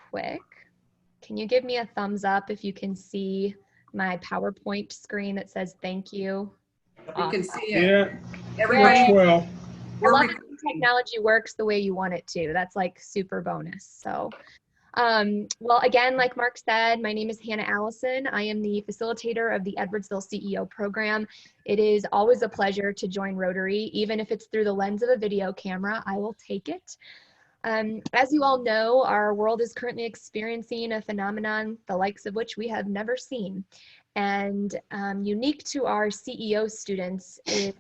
quick. Can you give me a thumbs up if you can see my PowerPoint screen that says thank you? We can see it. Yeah, Everybody, works well. I love when technology works the way you want it to. That's like super bonus. So, well, again, like Mark said, my name is Hannah Allison. I am the facilitator of the Edwardsville CEO program. It is always a pleasure to join Rotary, even if it's through the lens of a video camera, I will take it. As you all know, our world is currently experiencing a phenomenon the likes of which we have never seen. And unique to our CEO students is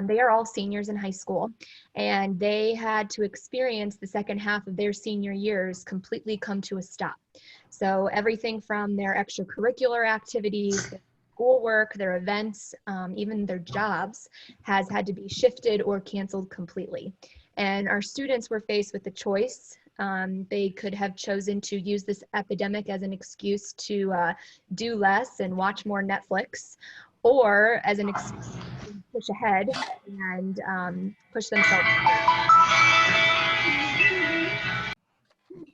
they are all seniors in high school, and they had to experience the second half of their senior years completely come to a stop. So everything from their extracurricular activities, their schoolwork, their events, even their jobs has had to be shifted or canceled completely. And our students were faced with the choice. They could have chosen to use this epidemic as an excuse to do less and watch more Netflix, or as an excuse to push ahead and push themselves.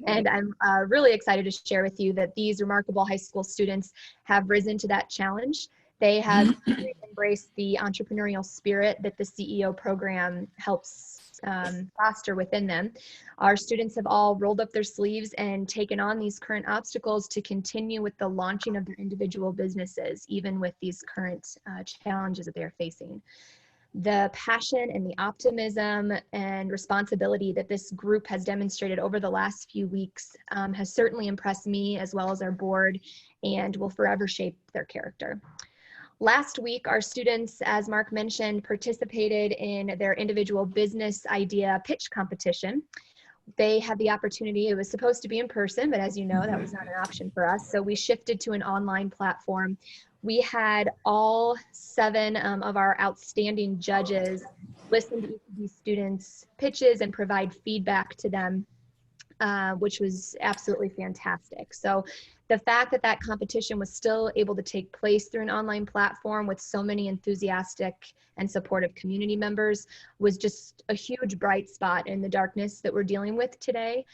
And I'm really excited to share with you that these remarkable high school students have risen to that challenge. They have embraced the entrepreneurial spirit that the CEO program helps foster within them. Our students have all rolled up their sleeves and taken on these current obstacles to continue with the launching of their individual businesses, even with these current challenges that they're facing. The passion and the optimism and responsibility that this group has demonstrated over the last few weeks has certainly impressed me as well as our board, and will forever shape their character. Last week, our students, as Mark mentioned, participated in their individual business idea pitch competition. They had the opportunity, it was supposed to be in person, but as you know, that was not an option for us. So we shifted to an online platform. We had all 7 of our outstanding judges listen to each of these students' pitches and provide feedback to them, which was absolutely fantastic. So the fact that that competition was still able to take place through an online platform with so many enthusiastic and supportive community members was just a huge bright spot in the darkness that we're dealing with today.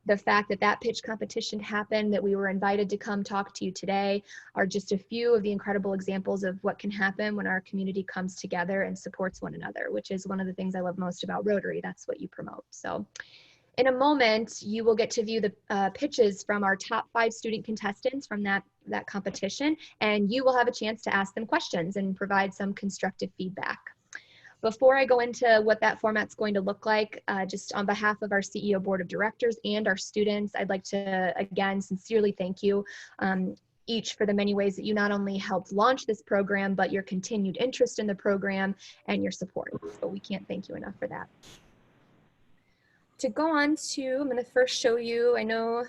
The fact that that pitch competition happened, that we were invited to come talk to you today, are just a few of the incredible examples of what can happen when our community comes together and supports one another, which is one of the things I love most about Rotary. That's what you promote. So in a moment, you will get to view the pitches from our top 5 student contestants from that competition, and you will have a chance to ask them questions and provide some constructive feedback. Before I go into what that format's going to look like, just on behalf of our CEO Board of Directors and our students, I'd like to, again, sincerely thank you each for the many ways that you not only helped launch this program, but your continued interest in the program and your support. So we can't thank you enough for that. To go on to, I'm going to first show you, I know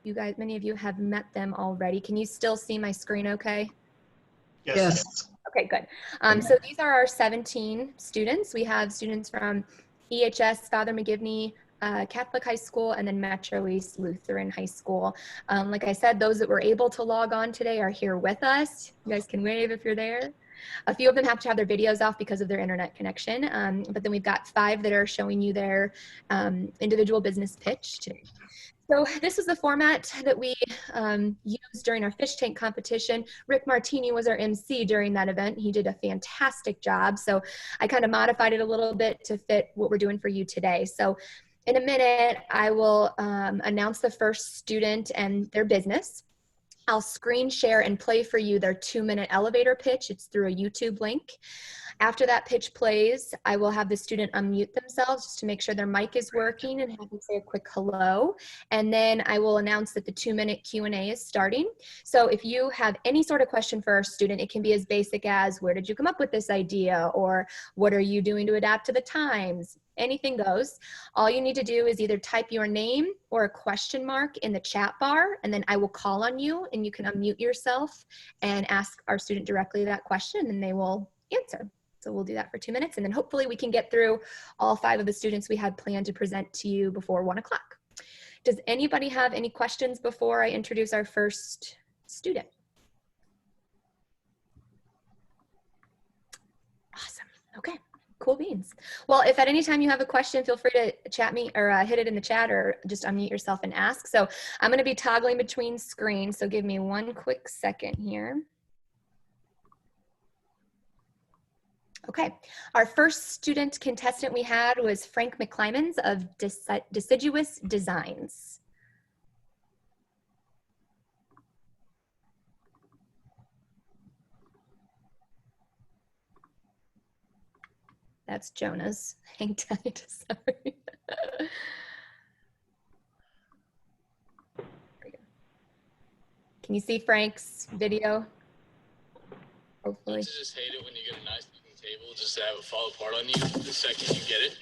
you guys, many of you have met them already. Can you still see my screen okay? yes. Okay, good. So these are our 17 students. We have students from EHS, Father McGivney, Catholic High School, and then Metro East Lutheran High School. Like I said, those that were able to log on today are here with us. You guys can wave if you're there. A few of them have to have their videos off because of their internet connection, but then we've got 5 that are showing you their individual business pitch today. So this is the format that we used during our fish tank competition. Rick Martini was our MC during that event. He did a fantastic job. So I kind of modified it a little bit to fit what we're doing for you today. So in a minute, I will announce the first student and their business. I'll screen share and play for you their 2-minute elevator pitch. It's through a YouTube link. After that pitch plays, I will have the student unmute themselves just to make sure their mic is working and have them say a quick hello. And then I will announce that the 2-minute Q&A is starting. So if you have any sort of question for our student, it can be as basic as, where did you come up with this idea? Or what are you doing to adapt to the times? Anything goes. All you need to do is either type your name or a question mark in the chat bar, and then I will call on you and you can unmute yourself and ask our student directly that question and they will answer. So we'll do that for 2 minutes, and then hopefully we can get through all 5 of the students we had planned to present to you before 1 o'clock. Does anybody have any questions before I introduce our first student? Awesome. Okay, Cool beans. Well, if at any time you have a question, feel free to chat me or hit it in the chat or just unmute yourself and ask. So I'm going to be toggling between screens. So give me one quick second here. Okay, our first student contestant we had was Frank McClymans of Deciduous Designs. That's Jonah's. Hang tight, sorry. There we go. Can you see Frank's video? Hopefully. I just hate it when you get a nice looking table just to have it fall apart on you the second you get it.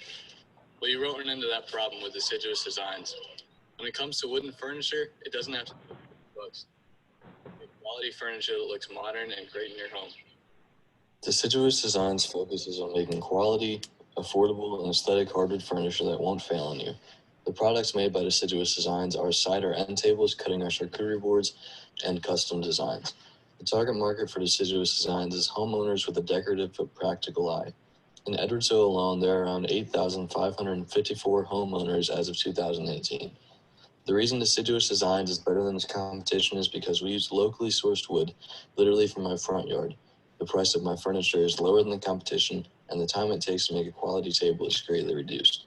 Well, you won't run into that problem with Deciduous Designs. When it comes to wooden furniture, it doesn't have to be books. Quality furniture that looks modern and great in your home. Deciduous Designs focuses on making quality, affordable, and aesthetic hardwood furniture that won't fail on you. The products made by Deciduous Designs are cider end tables, cutting our charcuterie boards, and custom designs. The target market for Deciduous Designs is homeowners with a decorative but practical eye. In Edwardsville alone, there are around 8,554 homeowners as of 2018. The reason Deciduous Designs is better than its competition is because we use locally sourced wood, literally from my front yard. The price of my furniture is lower than the competition, and the time it takes to make a quality table is greatly reduced.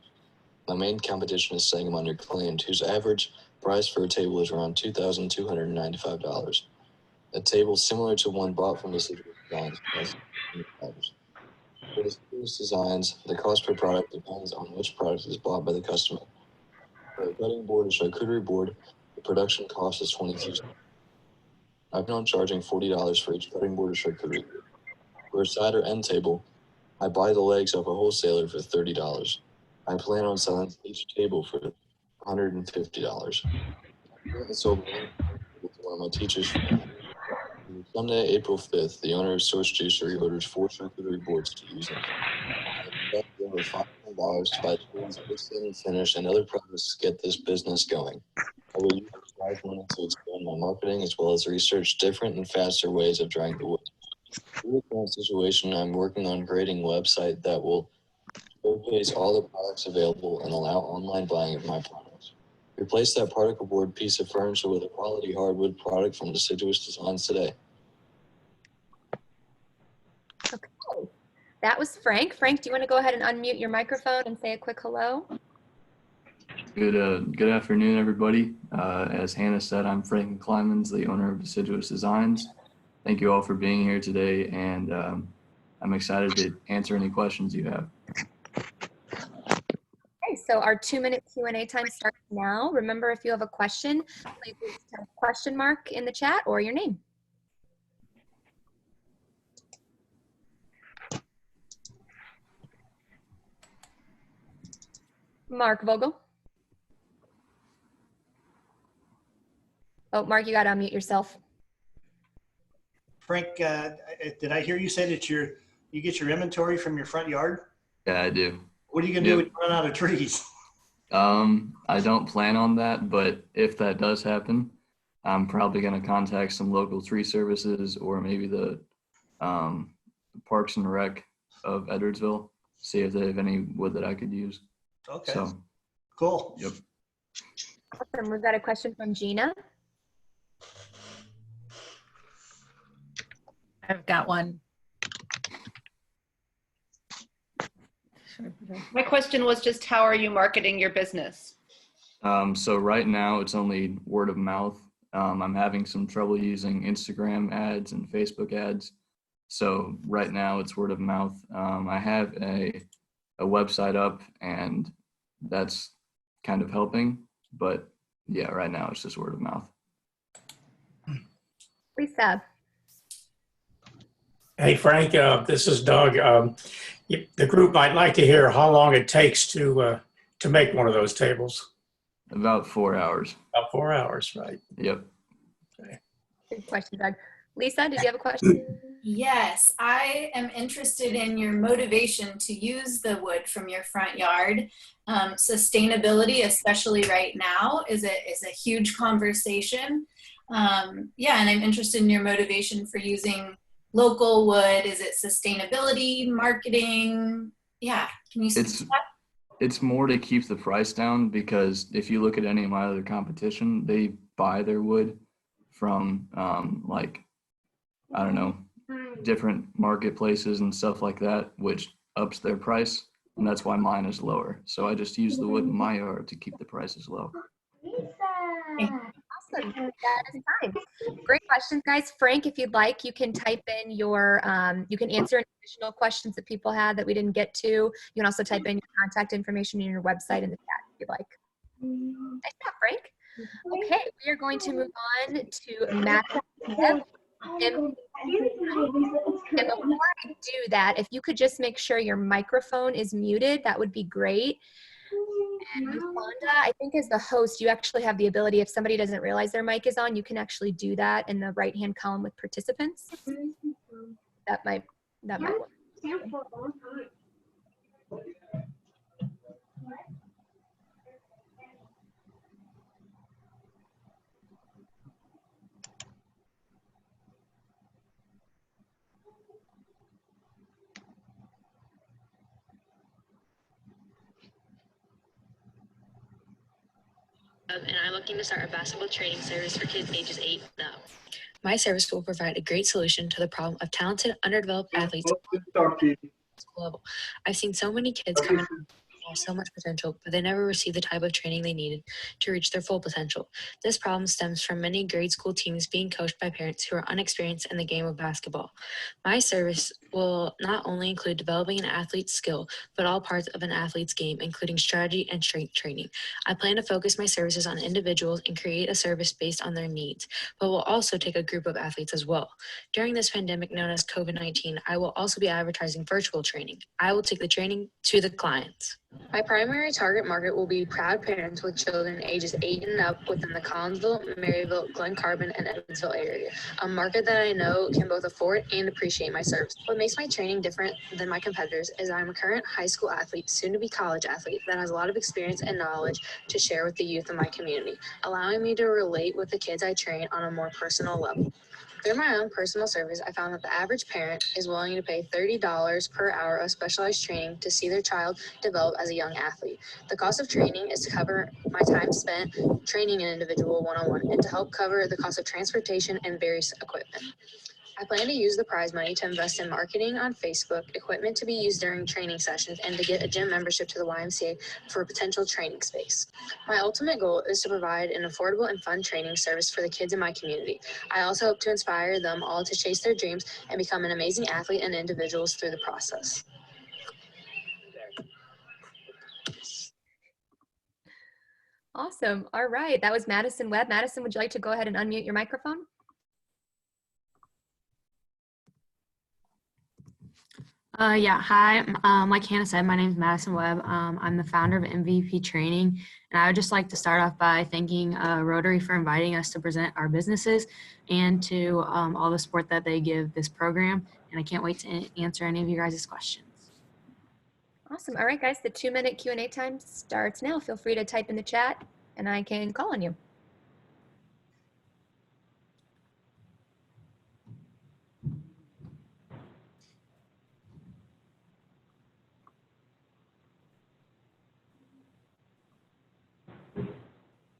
My main competition is Sangamon Reclaimed, whose average price for a table is around $2,295. A table similar to one bought from Deciduous Designs costs $100. For Deciduous Designs, the cost per product depends on which product is bought by the customer. For a cutting board or charcuterie board, the production cost is $22. I've been charging $40 for each cutting board or charcuterie board. For a cider end table, I buy the legs off a wholesaler for $30. I plan on selling each table for $150. I currently sold one to one of my teachers. Sunday, April 5th, the owner of Source Juicery orders 4 charcuterie boards to use them. I invested over $500 to buy tools, and finish, and other products to get this business going. I will use this prize money to expand my marketing as well as research different and faster ways of drying the wood. In the current situation, I'm working on creating a website that will showcase all the products available and allow online buying of my products. Replace that particle board piece of furniture with a quality hardwood product from Deciduous Designs today. Okay, that was Frank. Frank, do you want to go ahead and unmute your microphone and say a quick hello? Good afternoon, everybody. As Hannah said, I'm Frank McClymans, the owner of Deciduous Designs. Thank you all for being here today, and I'm excited to answer any questions you have. Okay, so our 2-minute Q&A time starts now. Remember, if you have a question, please type question mark in the chat or your name. Mark Vogel. Oh, Mark, you got to unmute yourself. Frank, did I hear you say that you get your inventory from your front yard? Yeah, I do. What are you gonna do when you run out of trees? I don't plan on that, but if that does happen, I'm probably going to contact some local tree services or maybe the Parks and Rec of Edwardsville, see if they have any wood that I could use. Okay, So, cool. yep. Awesome. We've got a question from Gina. I've got one. My question was just, how are you marketing your business? So right now it's only word of mouth. I'm having some trouble using Instagram ads and Facebook ads. So right now it's word of mouth. I have a website up and that's kind of helping, but yeah, right now it's just word of mouth. Lisa. Hey, Frank, this is Doug. The group might like to hear how long it takes to make one of those tables. About 4 hours. About 4 hours, right? Yep. Okay. Good question, Doug. Lisa, did you have a question? Yes, I am interested in your motivation to use the wood from your front yard. Sustainability, especially right now, is a huge conversation. Yeah, and I'm interested in your motivation for using local wood. Is it sustainability, marketing? Yeah, can you speak to that? It's more to keep the price down, because if you look at any of my other competition, they buy their wood from like, I don't know, different marketplaces and stuff like that, which ups their price, and that's why mine is lower. So I just use the wood in my yard to keep the prices low. Awesome. That is fine. Great questions, guys. Frank, if you'd like, you can type in your, you can answer any additional questions that people had that we didn't get to. You can also type in your contact information in your website in the chat if you'd like. Nice job, Frank. Okay, we are going to move on to Madison Webb. And before I do that, if you could just make sure your microphone is muted, that would be great. And Fonda, I think as the host, you actually have the ability, if somebody doesn't realize their mic is on, you can actually do that in the right-hand column with participants. That might work. And I'm looking to start a basketball training service for kids ages 8 and up. My service will provide a great solution to the problem of talented, underdeveloped athletes at the school level. I've seen so many kids come in with so much potential, but they never receive the type of training they needed to reach their full potential. This problem stems from many grade school teams being coached by parents who are unexperienced in the game of basketball. My service will not only include developing an athlete's skill, but all parts of an athlete's game, including strategy and strength training. I plan to focus my services on individuals and create a service based on their needs, but will also take a group of athletes as well. During this pandemic known as COVID-19, I will also be advertising virtual training. I will take the training to the clients. My primary target market will be proud parents with children ages 8 and up within the Collinsville, Maryville, Glen Carbon, and Edwardsville area, a market that I know can both afford and appreciate my service. What makes my training different than my competitors is I'm a current high school athlete, soon to be college athlete, that has a lot of experience and knowledge to share with the youth of my community, allowing me to relate with the kids I train on a more personal level. Through my own personal service, I found that the average parent is willing to pay $30 per hour of specialized training to see their child develop as a young athlete. The cost of training is to cover my time spent training an individual one-on-one and to help cover the cost of transportation and various equipment. I plan to use the prize money to invest in marketing on Facebook, equipment to be used during training sessions, and to get a gym membership to the YMCA for a potential training space. My ultimate goal is to provide an affordable and fun training service for the kids in my community. I also hope to inspire them all to chase their dreams and become an amazing athlete and individuals through the process. Awesome. All right. That was Madison Webb. Madison, would you like to go ahead and unmute your microphone? Yeah, hi. Like Hannah said, my name is Madison Webb. I'm the founder of MVP Training, and I would just like to start off by thanking Rotary for inviting us to present our businesses and to all the support that they give this program. And I can't wait to answer any of you guys' questions. Awesome. All right, guys, the 2-minute Q&A time starts now. Feel free to type in the chat and I can call on you.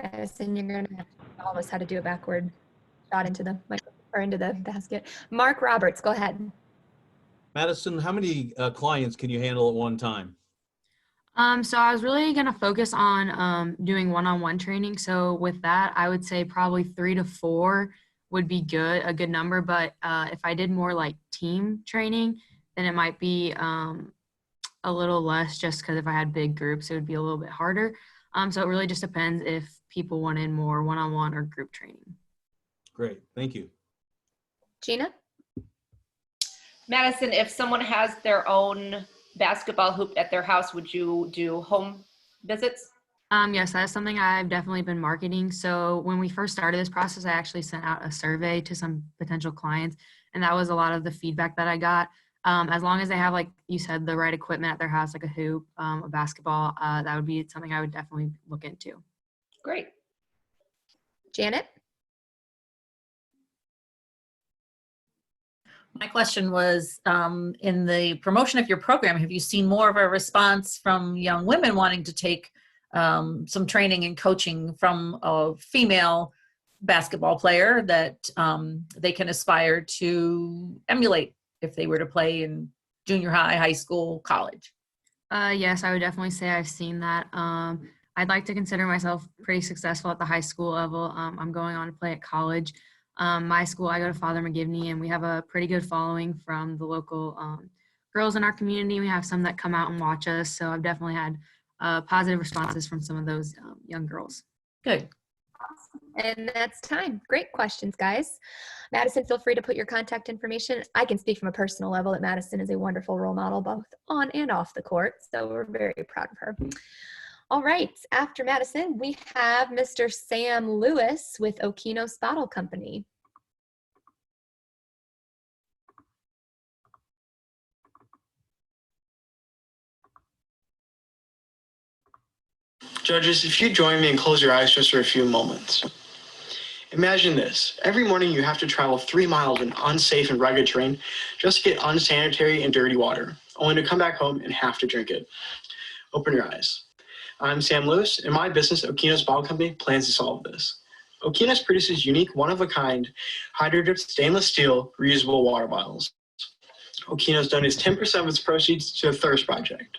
Madison, you're going to have to tell us how to do a backward shot into the microphone or into the basket. Mark Roberts, go ahead. Madison, how many clients can you handle at one time? So I was really going to focus on doing one-on-one training. So with that, I would say probably 3 to 4 would be good, a good number. But if I did more like team training, then it might be a little less, just because if I had big groups, it would be a little bit harder. So it really just depends if people wanted more one-on-one or group training. Great, thank you. Gina? Madison, if someone has their own basketball hoop at their house, would you do home visits? Yes, that's something I've definitely been marketing. So when we first started this process, I actually sent out a survey to some potential clients, and that was a lot of the feedback that I got. As long as they have, like you said, the right equipment at their house, like a hoop, a basketball, that would be something I would definitely look into. Great. Janet? My question was, in the promotion of your program, have you seen more of a response from young women wanting to take some training and coaching from a female basketball player that they can aspire to emulate if they were to play in junior high, high school, college? Yes, I would definitely say I've seen that. I'd like to consider myself pretty successful at the high school level. I'm going on to play at college. My school, I go to Father McGivney, and we have a pretty good following from the local girls in our community. We have some that come out and watch us, so I've definitely had positive responses from some of those young girls. Good. And that's time. Great questions, guys. Madison, feel free to put your contact information. I can speak from a personal level that Madison is a wonderful role model, both on and off the court. So we're very proud of her. All right. After Madison, we have Mr. Sam Lewis with Okinos Bottle Company. Judges, if you join me and close your eyes just for a few moments. Imagine this. Every morning you have to travel 3 miles in unsafe and rugged terrain just to get unsanitary and dirty water, only to come back home and have to drink it. Open your eyes. I'm Sam Lewis, and my business, Okinos Bottle Company, plans to solve this. Okinos produces unique, one-of-a-kind, hydro-dipped stainless steel reusable water bottles. Okinos donates 10% of its proceeds to the Thirst Project.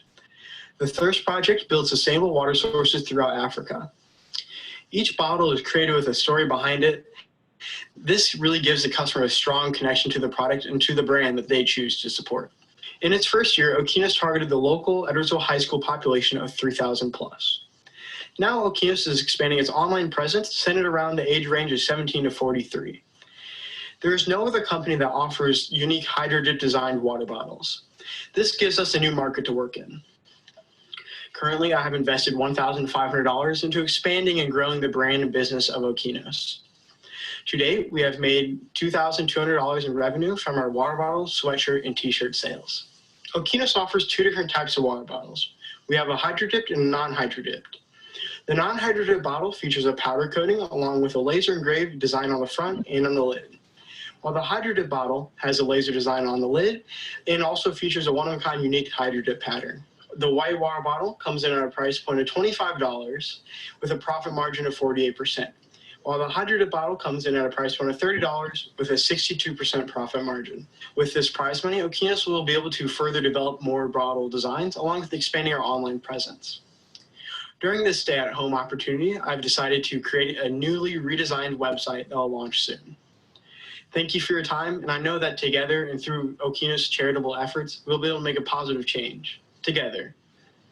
The Thirst Project builds sustainable water sources throughout Africa. Each bottle is created with a story behind it. This really gives the customer a strong connection to the product and to the brand that they choose to support. In its first year, Okinos targeted the local Edwardsville High School population of 3,000 plus. Now Okinos is expanding its online presence centered around the age range of 17 to 43. There is no other company that offers unique hydro-dip designed water bottles. This gives us a new market to work in. Currently, I have invested $1,500 into expanding and growing the brand and business of Okinos. To date, we have made $2,200 in revenue from our water bottle, sweatshirt, and t-shirt sales. Okinos offers 2 different types of water bottles. We have a hydro-dipped and a non-hydro-dipped. The non-hydro-dipped bottle features a powder coating along with a laser engraved design on the front and on the lid. While the hydro-dip bottle has a laser design on the lid and also features a one-of-a-kind unique hydro-dip pattern. The white water bottle comes in at a price point of $25 with a profit margin of 48%, while the hydro-dip bottle comes in at a price point of $30 with a 62% profit margin. With this prize money, Okinos will be able to further develop more bottle designs along with expanding our online presence. During this stay-at-home opportunity, I've decided to create a newly redesigned website that will launch soon. Thank you for your time, and I know that together and through Okinos' charitable efforts, we'll be able to make a positive change. Together.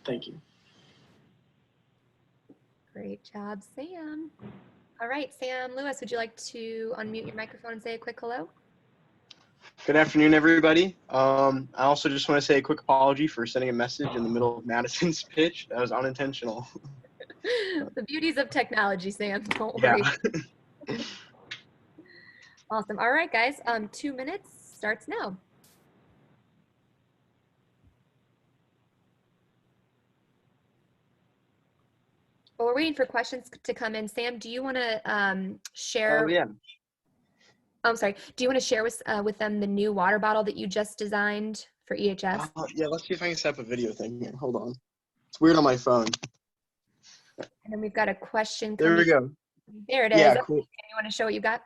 Thank you. Great job, Sam. All right, Sam Lewis, would you like to unmute your microphone and say a quick hello? Good afternoon, everybody. I also just want to say a quick apology for sending a message in the middle of Madison's pitch. That was unintentional. The beauties of technology, Sam. Don't worry. Yeah. Awesome. All right, guys. 2 minutes starts now. Well, we're waiting for questions to come in. Sam, do you want to share? Oh, yeah. Oh, I'm sorry. Do you want to share with them the new water bottle that you just designed for EHS? Yeah, let's see if I can set up a video thing here. Hold on. It's weird on my phone. And then we've got a question. There we go. There it is. Yeah, Okay. cool. You want to show what you got?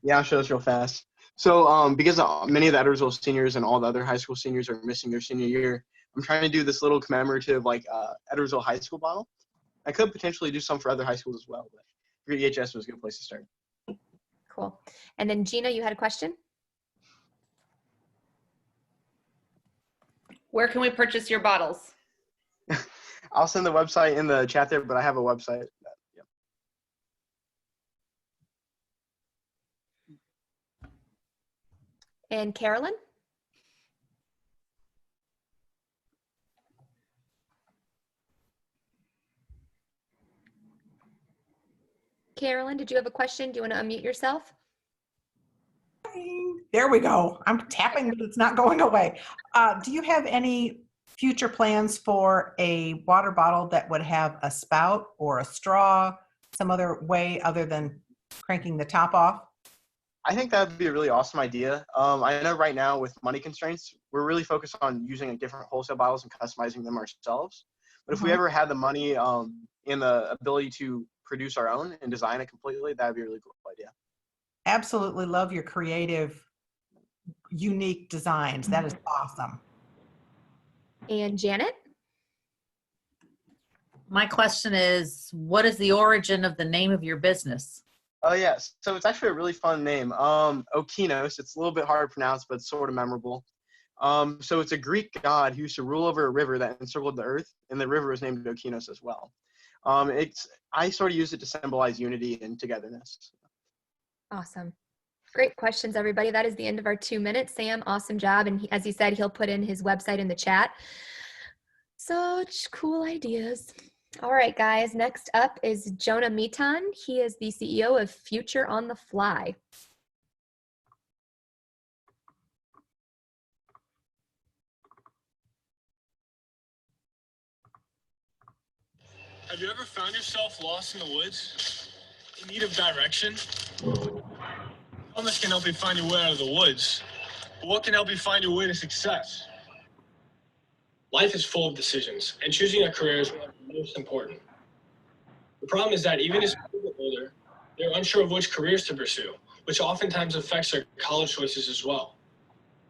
Yeah, I'll show this real fast. So because many of the Edwardsville seniors and all the other high school seniors are missing their senior year, I'm trying to do this little commemorative Edwardsville high school bottle. I could potentially do some for other high schools as well, but EHS was a good place to start. Cool. And then Gina, you had a question? Where can we purchase your bottles? I'll send the website in the chat there, but I have a website. Yep. And Carolyn? Carolyn, did you have a question? Do you want to unmute yourself? There we go. I'm tapping, but it's not going away. Do you have any future plans for a water bottle that would have a spout or a straw, some other way other than cranking the top off? I think that would be a really awesome idea. I know right now with money constraints, we're really focused on using like different wholesale bottles and customizing them ourselves. But if we ever had the money and the ability to produce our own and design it completely, that'd be a really cool idea. Absolutely love your creative, unique designs. That is awesome. And Janet? My question is, what is the origin of the name of your business? Oh yes, so it's actually a really fun name. Okinos. It's a little bit hard to pronounce, but it's sort of memorable. So it's a Greek god who used to rule over a river that encircled the earth, and the river was named Okinos as well. I sort of use it to symbolize unity and togetherness. Awesome. Great questions, everybody. That is the end of our 2 minutes. Sam, awesome job. And as he said, he'll put in his website in the chat. Such cool ideas. All right, guys. Next up is Jonah Mitan. He is the CEO of Future on the Fly. Have you ever found yourself lost in the woods, in need of direction? Wellness can help you find your way out of the woods. But what can help you find your way to success? Life is full of decisions, and choosing a career is one of the most important. The problem is that even as people get older, they're unsure of which careers to pursue, which oftentimes affects their college choices as well.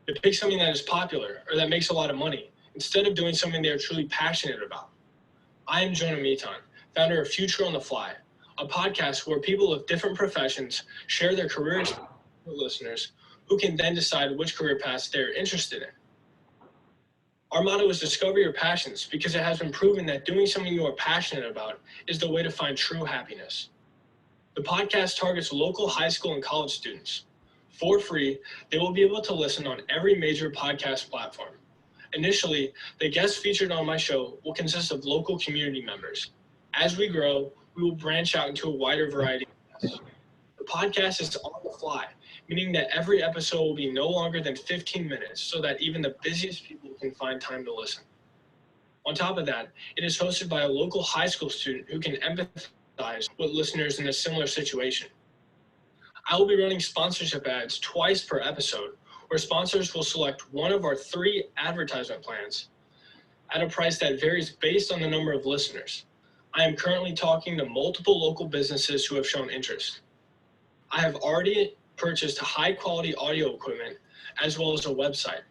They pick something that is popular or that makes a lot of money, instead of doing something they are truly passionate about. I am Jonah Mitan, founder of Future on the Fly, a podcast where people of different professions share their careers with listeners who can then decide which career paths they're interested in. Our motto is discover your passions because it has been proven that doing something you are passionate about is the way to find true happiness. The podcast targets local high school and college students. For free, they will be able to listen on every major podcast platform. Initially, the guests featured on my show will consist of local community members. As we grow, we will branch out into a wider variety of guests. The podcast is on the fly, meaning that every episode will be no longer than 15 minutes so that even the busiest people can find time to listen. On top of that, it is hosted by a local high school student who can empathize with listeners in a similar situation. I will be running sponsorship ads twice per episode, where sponsors will select one of our 3 advertisement plans at a price that varies based on the number of listeners. I am currently talking to multiple local businesses who have shown interest. I have already purchased high quality audio equipment as well as a website.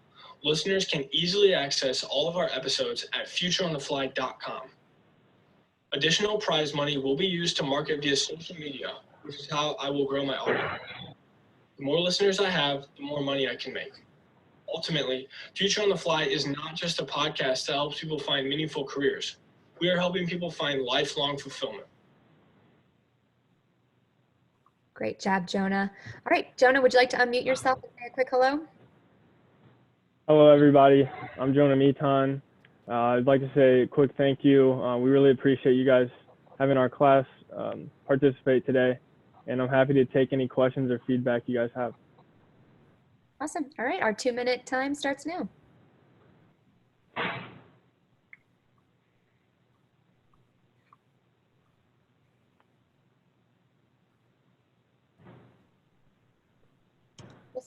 Listeners can easily access all of our episodes at futureonthefly.com. Additional prize money will be used to market via social media, which is how I will grow my audience. The more listeners I have, the more money I can make. Ultimately, Future on the Fly is not just a podcast that helps people find meaningful careers. We are helping people find lifelong fulfillment. Great job, Jonah. All right, Jonah, would you like to unmute yourself and say a quick hello? Hello, everybody. I'm Jonah Mitan. I'd like to say a quick thank you. We really appreciate you guys having our class participate today, and I'm happy to take any questions or feedback you guys have. Awesome. All right, our 2-minute time starts now.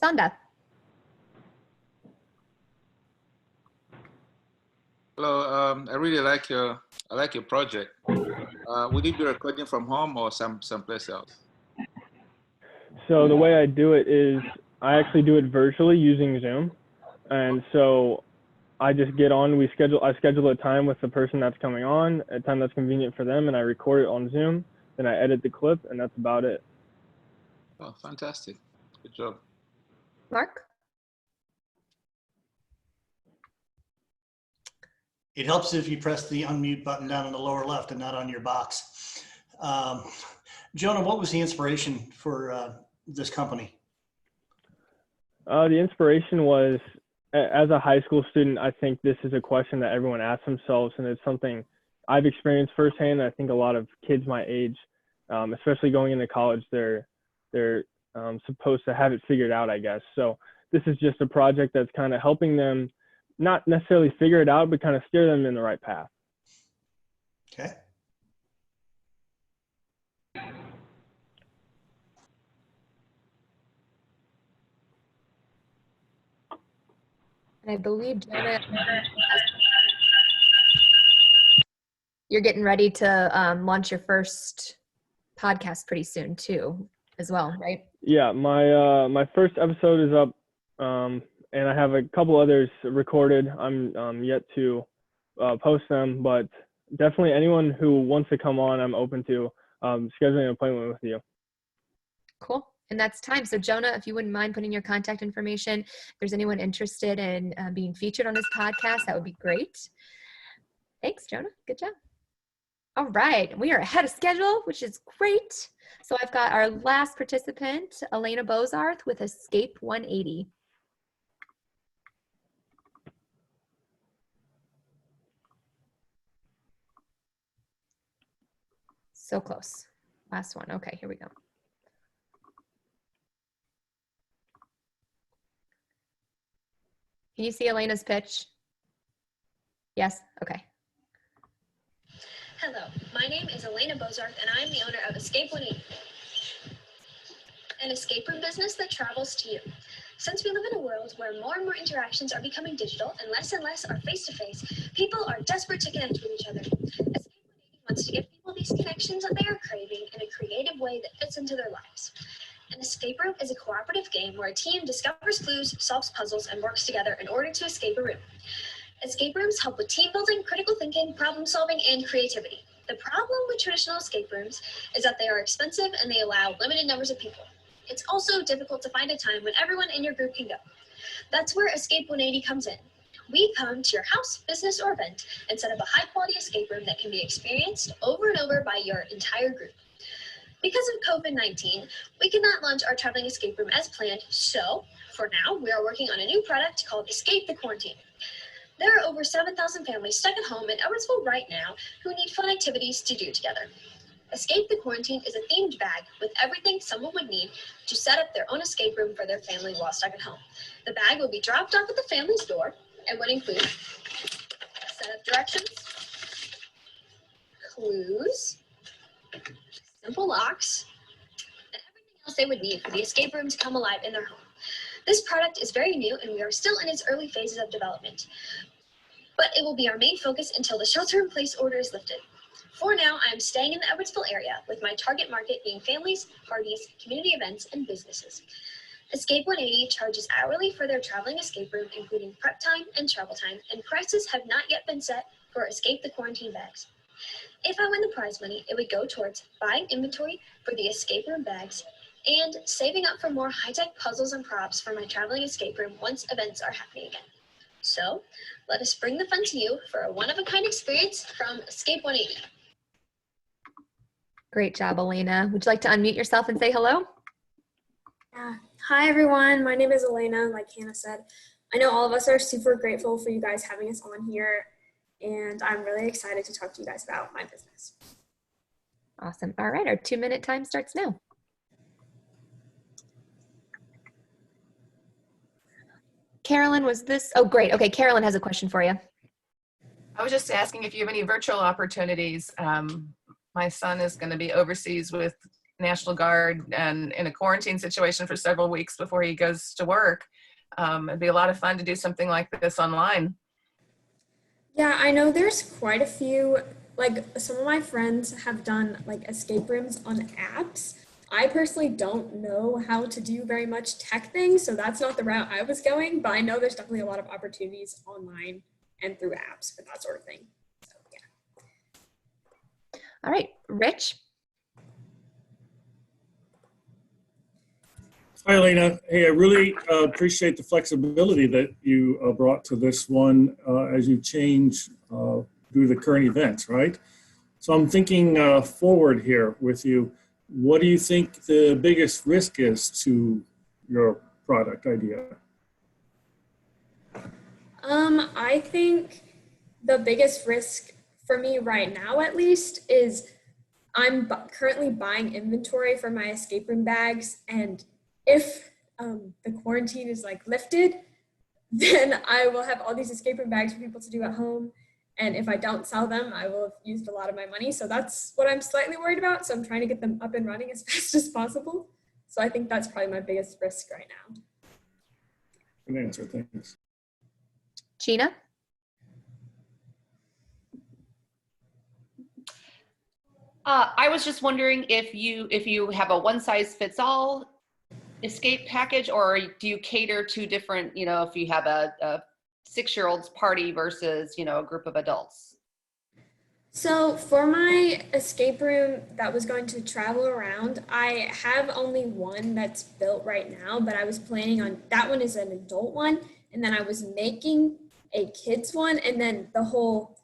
Sanda. Hello, I really like your project. Would you be recording from home or someplace else? So the way I do it is I actually do it virtually using Zoom, and so I just get on. I schedule a time with the person that's coming on, a time that's convenient for them, and I record it on Zoom. Then I edit the clip, and that's about it. Oh, fantastic! Good job. Mark? It helps if you press the unmute button down in the lower left and not on your box. Jonah, what was the inspiration for this company? The inspiration was, as a high school student, I think this is a question that everyone asks themselves, and it's something I've experienced firsthand. I think a lot of kids my age, especially going into college, they're supposed to have it figured out, I guess. So this is just a project that's kind of helping them not necessarily figure it out, but kind of steer them in the right path. Okay. I believe Jonah, you're getting ready to launch your first podcast pretty soon too, as well, right? Yeah, my first episode is up, and I have a couple others recorded. I'm yet to post them, but definitely anyone who wants to come on, I'm open to scheduling an appointment with you. Cool. And that's time. So Jonah, if you wouldn't mind putting your contact information, if there's anyone interested in being featured on this podcast, that would be great. Thanks, Jonah. Good job. All right. We are ahead of schedule, which is great. So I've got our last participant, Elena Bozarth with Escape 180. So close. Last one. Okay, here we go. Can you see Elena's pitch? Yes? Okay. Hello, my name is Elena Bozarth, and I am the owner of Escape 180, an escape room business that travels to you. Since we live in a world where more and more interactions are becoming digital and less are face-to-face, people are desperate to connect with each other. Escape 180 wants to give people these connections that they are craving in a creative way that fits into their lives. An escape room is a cooperative game where a team discovers clues, solves puzzles, and works together in order to escape a room. Escape rooms help with team building, critical thinking, problem solving, and creativity. The problem with traditional escape rooms is that they are expensive and they allow limited numbers of people. It's also difficult to find a time when everyone in your group can go. That's where Escape 180 comes in. We come to your house, business, or event and set up a high-quality escape room that can be experienced over and over by your entire group. Because of COVID-19, we could not launch our traveling escape room as planned, so for now, we are working on a new product called Escape the Quarantine. There are over 7,000 families stuck at home in Edwardsville right now who need fun activities to do together. Escape the Quarantine is a themed bag with everything someone would need to set up their own escape room for their family while stuck at home. The bag will be dropped off at the family's door and would include setup directions, clues, simple locks, and everything else they would need for the escape room to come alive in their home. This product is very new and we are still in its early phases of development, but it will be our main focus until the shelter-in-place order is lifted. For now, I am staying in the Edwardsville area with my target market being families, parties, community events, and businesses. Escape 180 charges hourly for their traveling escape room, including prep time and travel time, and prices have not yet been set for Escape the Quarantine bags. If I win the prize money, it would go towards buying inventory for the escape room bags and saving up for more high-tech puzzles and props for my traveling escape room once events are happening again. So, let us bring the fun to you for a one-of-a-kind experience from Escape 180. Great job, Elena. Would you like to unmute yourself and say hello? Hi, everyone. My name is Elena, like Hannah said. I know all of us are super grateful for you guys having us on here, and I'm really excited to talk to you guys about my business. Awesome. All right, our 2-minute time starts now. Carolyn, was this? Oh, great. Okay, Carolyn has a question for you. I was just asking if you have any virtual opportunities. My son is going to be overseas with National Guard and in a quarantine situation for several weeks before he goes to work. It'd be a lot of fun to do something like this online. Yeah, I know there's quite a few, like some of my friends have done like escape rooms on apps. I personally don't know how to do very much tech things, so that's not the route I was going, but I know there's definitely a lot of opportunities online and through apps for that sort of thing. So, yeah. All right, Rich. Hi, Elena. Hey, I really appreciate the flexibility that you brought to this one as you change due to the current events, right? So I'm thinking forward here with you. What do you think the biggest risk is to your product idea? I think the biggest risk for me right now, at least, is I'm currently buying inventory for my escape room bags, and if the quarantine is like lifted, then I will have all these escape room bags for people to do at home. And if I don't sell them, I will have used a lot of my money. So that's what I'm slightly worried about. So I'm trying to get them up and running as fast as possible. So I think that's probably my biggest risk right now. Good answer, thanks. Gina? I was just wondering if you have a one-size-fits-all escape package, or do you cater to different, if you have a 6-year-old's party versus, a group of adults? So for my escape room that was going to travel around, I have only one that's built right now, but I was planning on, that one is an adult one, and then I was making a kids one, and then the whole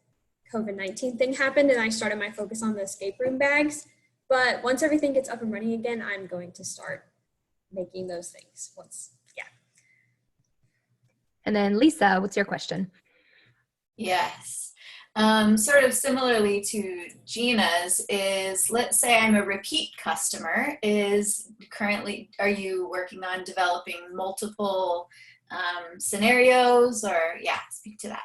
COVID-19 thing happened, and I started my focus on the escape room bags. But once everything gets up and running again, I'm going to start making those things yeah. And then Lisa, what's your question? Yes. Sort of similarly to Gina's is, let's say I'm a repeat customer, are you working on developing multiple scenarios, or speak to that.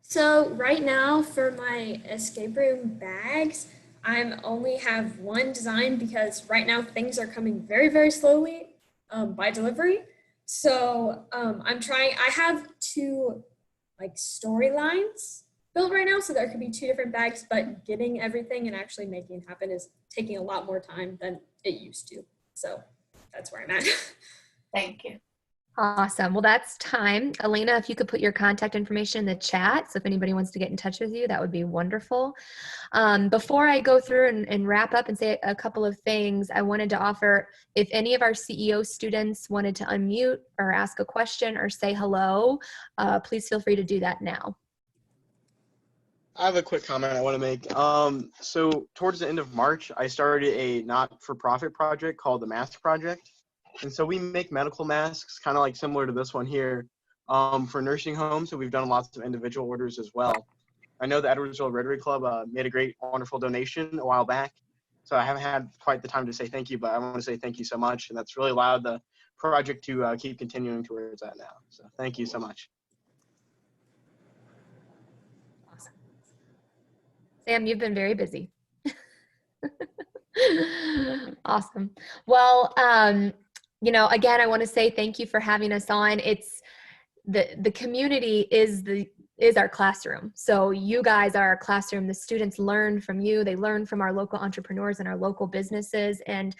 So right now for my escape room bags, I only have one design because right now things are coming very, very slowly by delivery. So I have 2 storylines built right now. So there could be 2 different bags, but getting everything and actually making it happen is taking a lot more time than it used to. So that's where I'm at. Thank you. Awesome. Well, that's time. Elena, if you could put your contact information in the chat, so if anybody wants to get in touch with you, that would be wonderful. Before I go through and wrap up and say a couple of things, I wanted to offer, if any of our CEO students wanted to unmute or ask a question or say hello, please feel free to do that now. I have a quick comment I want to make. So towards the end of March, I started a not-for-profit project called the Mask Project. And so we make medical masks, kind of like similar to this one here, for nursing homes. So we've done lots of individual orders as well. I know the Edwardsville Rotary Club made a great, wonderful donation a while back. So I haven't had quite the time to say thank you, but I want to say thank you so much. And that's really allowed the project to keep continuing to where it's at now. So thank you so much. Awesome. Sam, you've been very busy. Awesome. Well, again, I want to say thank you for having us on. It's the community is our classroom. So you guys are our classroom. The students learn from you. They learn from our local entrepreneurs and our local businesses. And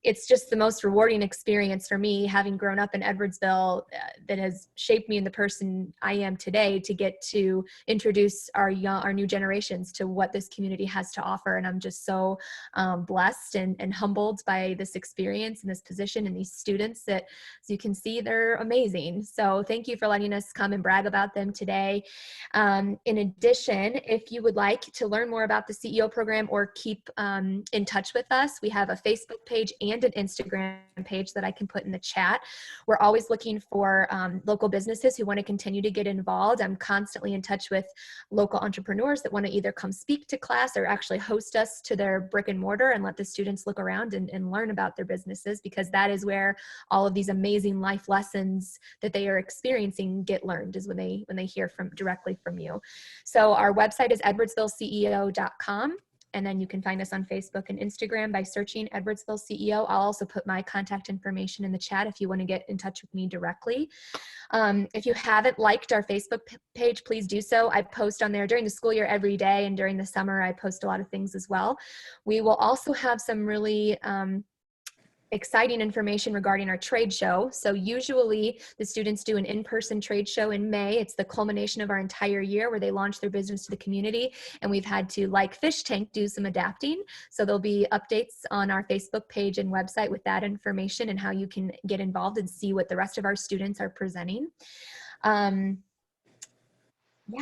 it's just the most rewarding experience for me, having grown up in Edwardsville, that has shaped me in the person I am today, to get to introduce our new generations to what this community has to offer. And I'm just so blessed and humbled by this experience and this position and these students that, as you can see, they're amazing. So thank you for letting us come and brag about them today. In addition, if you would like to learn more about the CEO program or keep in touch with us, we have a Facebook page and an Instagram page that I can put in the chat. We're always looking for local businesses who want to continue to get involved. I'm constantly in touch with local entrepreneurs that want to either come speak to class or actually host us to their brick and mortar and let the students look around and learn about their businesses, because that is where all of these amazing life lessons that they are experiencing get learned, is when they hear directly from you. So our website is edwardsvilleceo.com. And then you can find us on Facebook and Instagram by searching Edwardsville CEO. I'll also put my contact information in the chat if you want to get in touch with me directly. If you haven't liked our Facebook page, please do so. I post on there during the school year every day, and during the summer I post a lot of things as well. We will also have some really exciting information regarding our trade show. So usually the students do an in-person trade show in May. It's the culmination of our entire year where they launch their business to the community. And we've had to, like Fish Tank, do some adapting. So there'll be updates on our Facebook page and website with that information and how you can get involved and see what the rest of our students are presenting.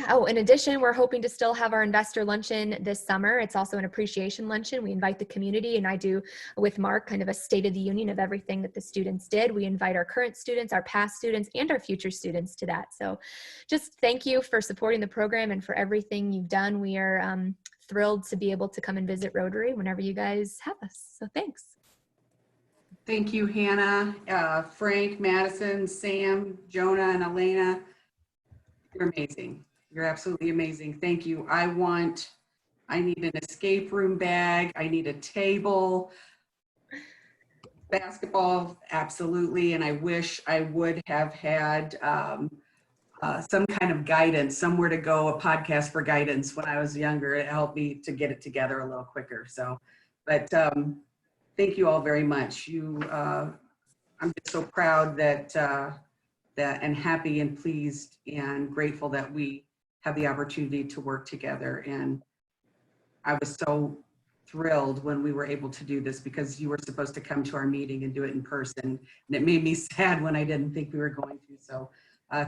Oh, in addition, we're hoping to still have our investor luncheon this summer. It's also an appreciation luncheon. We invite the community, and I do with Mark kind of a state of the union of everything that the students did. We invite our current students, our past students, and our future students to that. So just thank you for supporting the program and for everything you've done. We are thrilled to be able to come and visit Rotary whenever you guys have us. So thanks. Thank you, Hannah, Frank, Madison, Sam, Jonah, and Elena. You're amazing. You're absolutely amazing. Thank you. I need an escape room bag. I need a table. Basketball, absolutely. And I wish I would have had some kind of guidance, somewhere to go, a podcast for guidance when I was younger. It helped me to get it together a little quicker. So, but thank you all very much. I'm just so proud that and happy and pleased and grateful that we have the opportunity to work together. And I was so thrilled when we were able to do this, because you were supposed to come to our meeting and do it in person. And it made me sad when I didn't think we were going to. So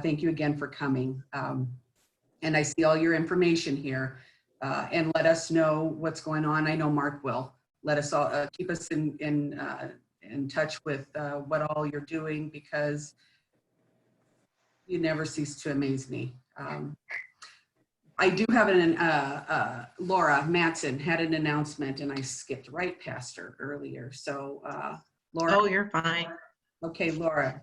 thank you again for coming. And I see all your information here, and let us know what's going on. I know Mark will. Let us all keep us in touch with what all you're doing, because you never cease to amaze me. I do have Laura Matson had an announcement, and I skipped right past her earlier. So Laura. Oh, you're fine. Okay, Laura.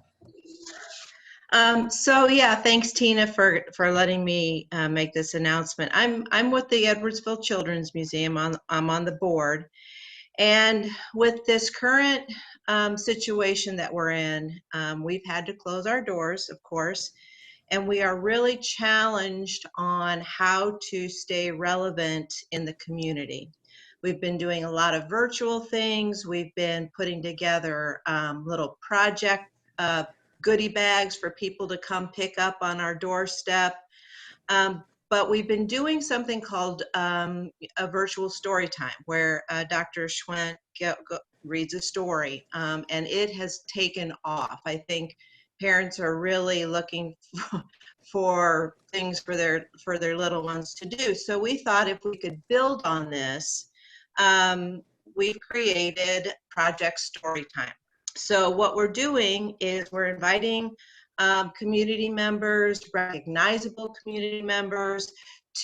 So yeah, thanks Tina for letting me make this announcement. I'm with the Edwardsville Children's Museum. I'm on the board, and with this current situation that we're in, we've had to close our doors, of course, and we are really challenged on how to stay relevant in the community. We've been doing a lot of virtual things. We've been putting together little project goodie bags for people to come pick up on our doorstep. But we've been doing something called a virtual story time, where Dr. Schwent reads a story, and it has taken off. I think parents are really looking for things for their little ones to do. So we thought if we could build on this, we've created Project Storytime. So what we're doing is we're inviting community members, recognizable community members,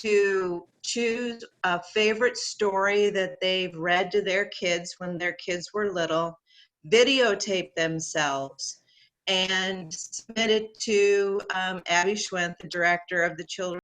to choose a favorite story that they've read to their kids when their kids were little, videotape themselves, and submit it to Abby Schwent, the director of the Children's